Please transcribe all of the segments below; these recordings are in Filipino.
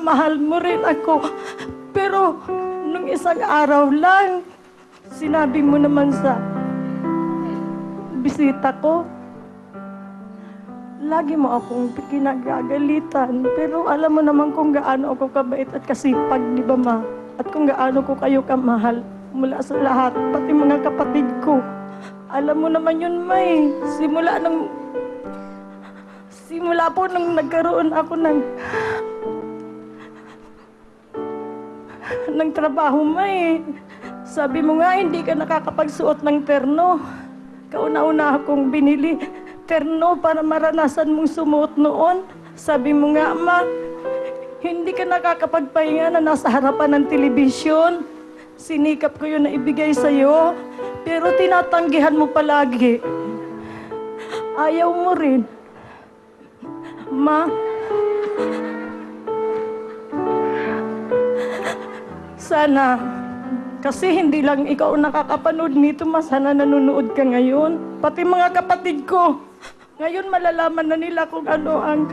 mahal mo rin ako. Pero, nung isang araw lang, sinabi mo naman sa bisita ko, lagi mo akong kinagagalitan. Pero alam mo naman kung gaano ako kabait at kasipag, di ba ma? At kung gaano ko kayo kamahal mula sa lahat, pati mga kapatid ko. Alam mo naman yun, May. Simula po nung nagkaroon ako ng trabaho, May. Sabi mo nga, hindi ka nakakapagsuot ng terno. Kauna-una akong binili terno para maranasan mong sumuot noon. Sabi mo nga, Ma, hindi ka nakakapagpahinga na nasa harapan ng telebisyon. Sinikap ko yun na ibigay sa'yo, pero tinatanggihan mo palagi. Ayaw mo rin. Ma, sana, kasi hindi lang ikaw nakakapanood nito, ma, sana nanonood ka ngayon. Pati mga kapatid ko, ngayon malalaman na nila kung ano ang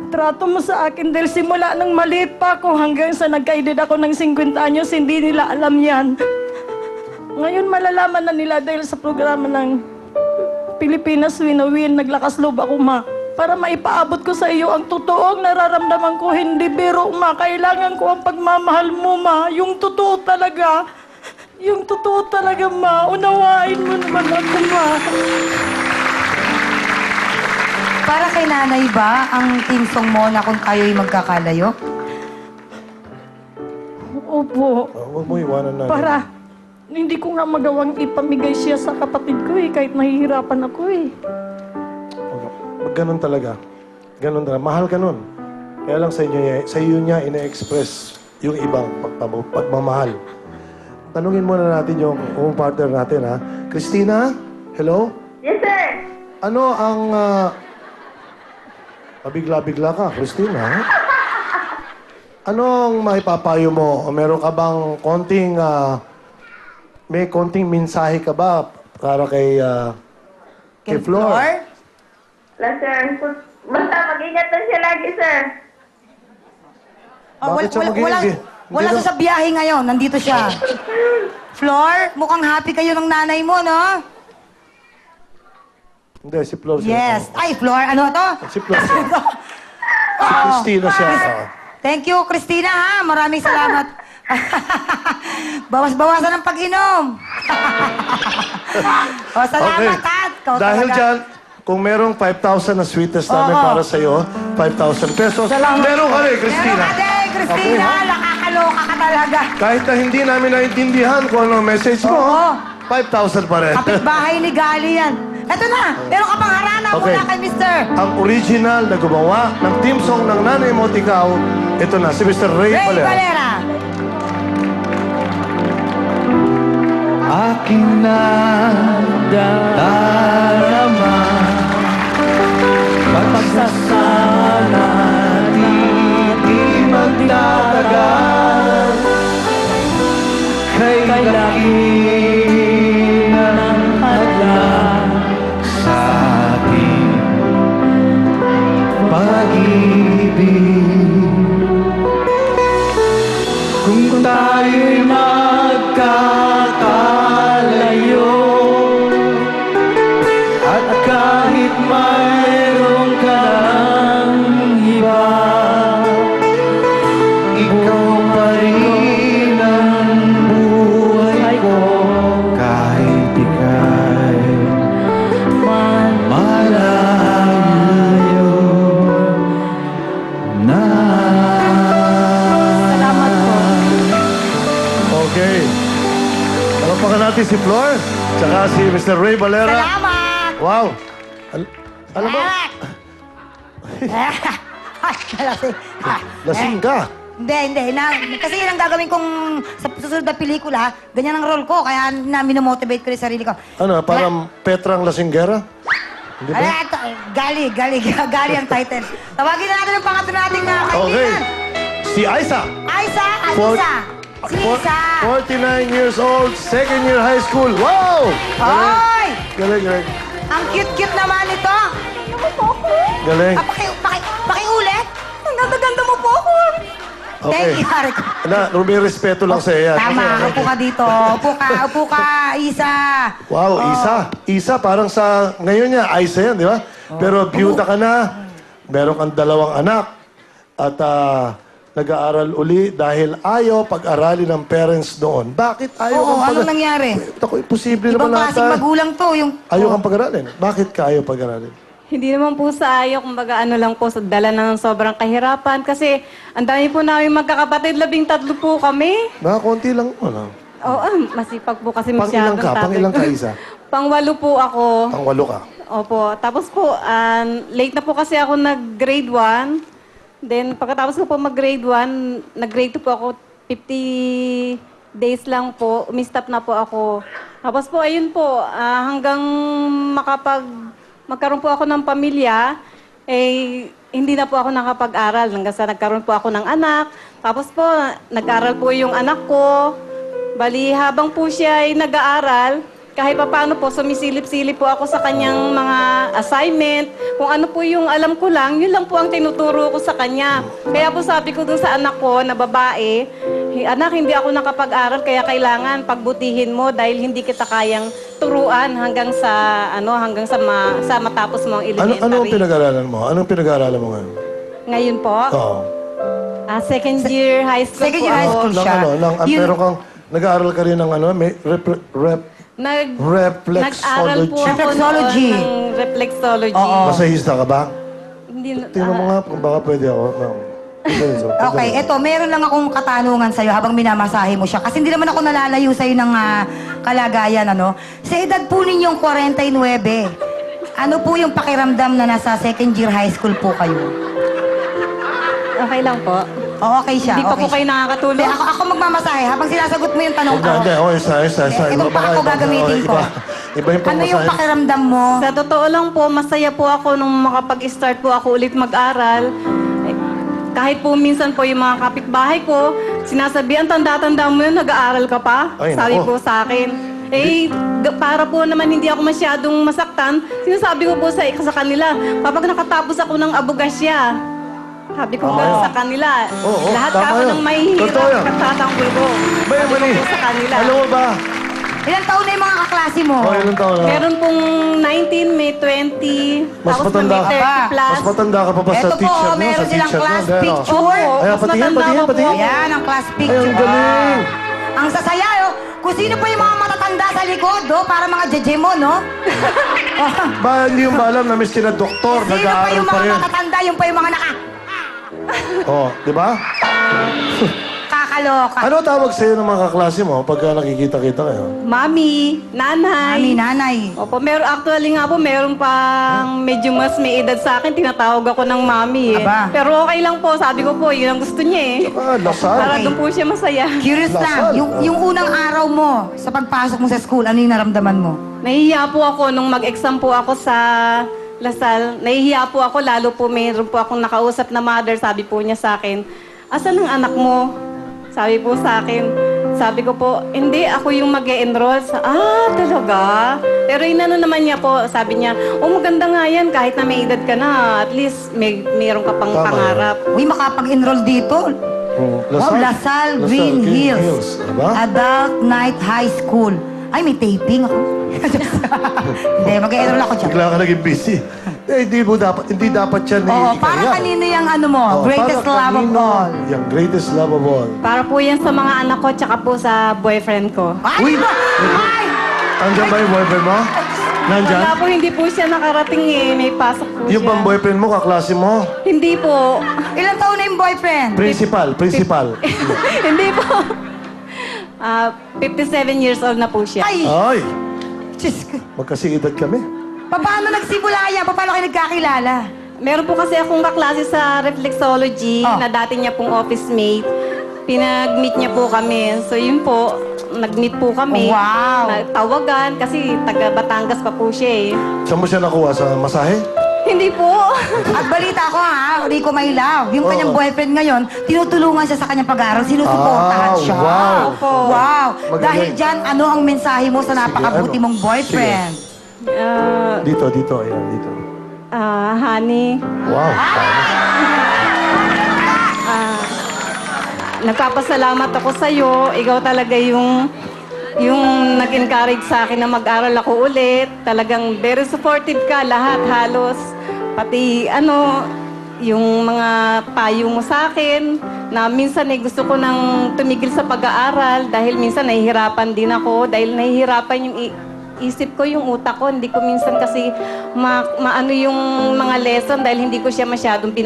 trato mo sa akin. Dahil simula nang maliit pa ako hanggang sa nagka-edad ako ng 50 anyos, hindi nila alam yan. Ngayon malalaman na nila dahil sa programa ng Pilipinas Win a Win, naglakas loob ako, ma, para maipaabot ko sa iyo ang totoong nararamdaman ko. Hindi biro, ma. Kailangan ko ang pagmamahal mo, ma. Yung totoo talaga. Yung totoo talaga, ma. Unawain mo naman ako, ma. Para kay nanay ba ang team song mo na kung kayo'y magkakalayo? Opo. Huwag mo iwanan na. Para hindi ko nga magawang ipamigay siya sa kapatid ko eh, kahit nahihirapan ako eh. Ganun talaga. Ganun talaga. Mahal ka nun. Kaya lang sa iyo niya ina-express yung ibang pagmamahal. Tanungin muna natin yung partner natin, ha? Christina? Hello? Yes, sir. Ano ang... pabigla-bigla ka, Christina, ha? Ano ang maipapayo mo? O meron ka bang konting... may konting mensahe ka ba para kay Flor? Wala, sir. Basta mag-ingat lang siya lagi, sir. Oh, Bakit siya mag-iingat? wala siya sa biyahe ngayon. Nandito siya. Flor, mukhang happy kayo ng nanay mo, no? Hindi, si Flor siya. Yes. Ay, Flor, ano to? Si Flor siya. Si Christina siya. Thank you, Christina, ha? Maraming salamat. Bawas-bawasan ng pag-inom. O, salamat, Tat. Dahil dyan, kung merong 5,000 na sweetest namin para sa'yo, 5,000 pesos, meron ka rin, Christina. Meron ka din, Christina. Okay. Nakakaloka ka talaga. Kahit na hindi namin naintindihan kung ano message mo, Oo. 5,000 pa rin. Kapitbahay ni Gali yan. Eto na, meron ka pang harana Okay. muna kay Mr. Ang original na gumawa ng team song ng Nanay Mo't Ikaw, ito na, si Mr. Ray Ray Valera. Valera. Aking nadarama pagsasama di magtatagal kay laki ng hadlang sa ating pag-ibig. Kung tayo'y magkakalayo at kahit mayroong ka ng iba, ikaw pa rin ang buhay ko kahit ika'y malayo na. Salamat po. Okay. Talampakan natin si Flor, tsaka si Mr. Ray Valera. Salamat. Wow. Alam mo, lasing ka. Hindi. Kasi yun ang gagawin kong sa susunod na pelikula. Ganyan ang role ko. Kaya na minomotivate ko rin sarili ko. Ano, parang Petrang Lasinggera? Hindi ba? Ito, Gali ang title. Tawagin na natin ang pangatlo nating Okay. kaibigan. Si Aiza. Aiza, For- Alisa. Si Isa. 49 years old, second year high school. Wow! Hoy! Galing. Ang cute-cute naman ito. Galing. Pakiulit. Pinagaganda mo po ako. Thank you, Harry. May respeto lang sa iyo. Tama, upo ka dito. Upo ka, Isa. Wow, Isa, parang sa, ngayon niya, Isa yan, di ba? Pero byuda ka na, meron kang 2 anak, at nag-aaral uli dahil ayaw pag-aralin ng parents noon. Bakit ayaw Oo, kang anong nangyari? Ako, imposible Ibang naman klaseng nata. magulang to. Yung... Ayaw kang pag-aralin. Bakit ka ayaw pag-aralin? Hindi naman po sa ayaw, kumbaga ano lang po, sa dala ng sobrang kahirapan. Kasi ang dami po namin magkakapatid, 13 po kami. Konti lang, ano? Oo, masipag po kasi Pang-ilang masyadong ka? tatay Pang-ilang ko. ka, Isa? Pang-8 po ako. Pang-8 ka. Opo. Tapos po, late na po kasi ako nag-grade 1. Then, pagkatapos ko po mag-grade 1, nag-grade 2 po ako, 50 days lang po, umistop na po ako. Tapos po, ayun po, hanggang magkaroon po ako ng pamilya, hindi na po ako nakapag-aral. Hanggang sa nagkaroon po ako ng anak. Tapos po, nag-aral po yung anak ko. Bali, habang po siya ay nag-aaral, kahit pa paano po, sumisilip-silip po ako sa kanyang mga assignment. Kung ano po yung alam ko lang, yun lang po ang tinuturo ko sa kanya. Kaya po sabi ko dun sa anak ko na babae, anak, hindi ako nakapag-aral, kaya kailangan pagbutihin mo dahil hindi kita kayang turuan hanggang sa matapos mo ang elementary. Ano ang pinag-aralan mo? Anong pinag-aralan mo ngayon? Ngayon po, Oo. second year high school Second po year high ako. school. Lang Siya. ano, Yun- pero kang nag-aaral ka rin ng ano, may Nag-aral po ako Reflexology. ng reflexology. Masahista ka ba? Hindi, Tingnan mo nga kung baka pwede ako. Okay, eto, meron lang akong katanungan sa'yo habang minamasahe mo siya. Kasi hindi naman ako nalalayo sa'yo ng kalagayan, ano? Sa edad po ninyong 49, ano po yung pakiramdam na nasa second year high school po kayo? Okay lang po. Okay siya, Hindi pa okay po kayo siya. nakakatulog. Hindi, ako magmamasahe habang sinasagot mo yung tanong ko. Hindi, isa. Itong pa ako gagamitin ko. Iba yung Ano yung pangmasahe. pakiramdam mo? Sa totoo lang po, masaya po ako nung makapag-start po ako ulit mag-aral. Kahit po minsan po yung mga kapitbahay ko, sinasabihan, tanda-tanda mo yun, nag-aaral ka pa? Ay, Sabi nako. po sa akin. Para po naman hindi ako masyadong masaktan, sinasabi ko po sa kanila, kapag nakatapos ako ng abogasya, sabi ko sa kanila, Oo, lahat tama ka ako yun. ng may Totoo yan. hirap, nagtatanggol ko. May Sabi mali. ko po sa kanila. Alam mo ba? Ilang taon na yung mga kaklase mo? Ilang taon na? Meron pong 19, may 20, Mas tapos matanda may ka. 30 plus. Mas matanda ka pa ba sa Eto po, teacher mo? meron Sa silang teacher mo? class Hindi, ano? picture. Opo, Ayan, mas patingin, matanda patingin, ko po. patingin. Ayan, ang class Ay, picture. ang galing. Ang sasaya, oh. Kung sino po yung mga matatanda sa likod, oh, para mga jeje mo, no? Ba, hindi yung alam na may sila doktor, Sino pa nag-aaral yung pa mga rin. matatanda, yung pa yung mga Oh, di ba? kakaloka. Ano tawag sa'yo ng mga kaklase mo pagka nakikita-kita kayo? Mami, nanay. Mami, nanay. Opo, actually nga po, meron pang medyo mas may edad sa akin, tinatawag ako ng mami eh. Aba. Pero okay lang po, sabi ko po, yun ang gusto niya eh. Lasal. Para doon po siya masaya. Curious lang, Lasal. yung unang araw mo sa pagpasok mo sa school, ano yung naramdaman mo? Nahihiya po ako nung mag-exam po ako sa Lasal. Nahihiya po ako, lalo po mayroon po akong nakausap na mother, sabi po niya sa akin, asan ang anak mo? Sabi po sa akin, sabi ko po, hindi, ako yung mag-e-enroll. Talaga? Pero inano naman niya po, sabi niya, maganda nga yan, kahit na may edad ka na, at least mayroon ka pang Tama pangarap. Uy, makapag-enroll dito. Wow, Lasal Green Hills. Diba? Adult Night High School. Ay, may taping ako. Hindi, mag-enroll ako dyan. Bigla ka naging busy. Hindi dapat yan Oo, para kanino yung ano mo, greatest love of all. Yung greatest love of all. Para po yan sa mga anak ko, tsaka po sa boyfriend ko. Ay, Uy! ba? Ay! Andiyan ba yung boyfriend mo? Nandyan? Wala po, hindi po siya nakarating eh. May pasok po Yung siya. bang boyfriend mo, kaklase mo? Hindi po. Ilang taon na yung boyfriend? Principal. Hindi po. 57 years old na po siya. Ay! Ay, Diyos ko. magkasi-edad kami. Paano nagsimula yan? Paano kayo nagkakilala? Meron po kasi akong kaklase sa reflexology Oh. na dati niya pong office mate. Pinag-meet niya po kami. So yun po, nag-meet po kami. Wow. Nagtawagan kasi taga Batangas pa po siya eh. Saan mo siya nakuha? Sa masahe? Hindi po. At balita ko ha, Rico My Love, yung kanyang Oo. boyfriend ngayon, tinutulungan siya sa kanyang pag-aaral, sinusuportahan Ah, siya. wow. Opo. Wow. Magaling. Dahil dyan, ano ang mensahe mo sa napakabuti ano? mong boyfriend? Dito. Ayan, dito. Honey, Wow. nagpapasalamat ako sa iyo. Ikaw talaga yung nag-encourage sa akin na mag-aral ako ulit. Talagang very supportive ka, lahat halos. Pati yung mga payo mo sa akin na minsan gusto ko nang tumigil sa pag-aaral dahil minsan nahihirapan din ako dahil nahihirapan yung isip ko, yung utak ko. Hindi ko minsan kasi maano yung mga lesson dahil hindi ko siya masyadong